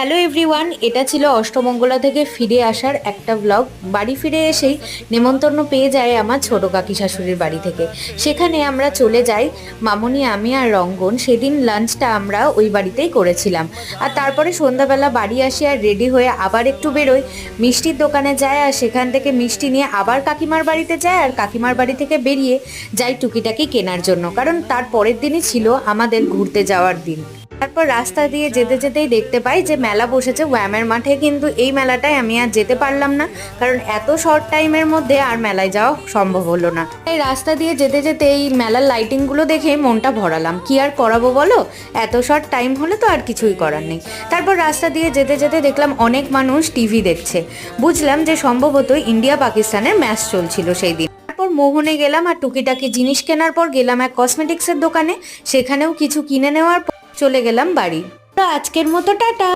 Hello everyone, এটা ছিল অষ্টমঙ্গলা থেকে ফিরে আসার একটা ব্লগ। বাড়ি ফিরে এসেই নেমন্তন্ন পেয়ে যায় আমার ছোট কাকি শাশুড়ির বাড়ি থেকে। সেখানে আমরা চলে যাই, মামনি, আমি আর রঙ্গন। সেদিন লাঞ্চটা আমরা ওই বাড়িতেই করেছিলাম। আর তারপরে সন্ধ্যাবেলা বাড়ি আসি আর রেডি হয়ে আবার একটু বেরোই, মিষ্টির দোকানে যায় আর সেখান থেকে মিষ্টি নিয়ে আবার কাকিমার বাড়িতে যায়। আর কাকিমার বাড়ি থেকে বেরিয়ে যাই টুকিটাকি কেনার জন্য, কারণ তার পরের দিনই ছিল আমাদের ঘুরতে যাওয়ার দিন। তারপর রাস্তা দিয়ে যেতে যেতেই দেখতে পাই যে মেলা বসেছে ওয়ামের মাঠে, কিন্তু এই মেলাটায় আমি আর যেতে পারলাম না, কারণ এত শর্ট টাইমের মধ্যে আর মেলায় যাওয়া সম্ভব হলো না। এই রাস্তা দিয়ে যেতে যেতে এই মেলার লাইটিংগুলো দেখে মনটা ভরালাম। কি আর করাবো বলো, এত শর্ট টাইম হলে তো আর কিছুই করার নেই। তারপর রাস্তা দিয়ে যেতে যেতে দেখলাম অনেক মানুষ টিভি দেখছে। বুঝলাম যে সম্ভবত ইন্ডিয়া পাকিস্তানের ম্যাচ চলছিল সেই দিন। তারপর মোহনে গেলাম আর টুকিটাকি জিনিস কেনার পর গেলাম এক কসমেটিক্সের দোকানে, সেখানেও কিছু কিনে নেওয়ার পর চলে গেলাম বাড়ি। তো আজকের মতো টাটা।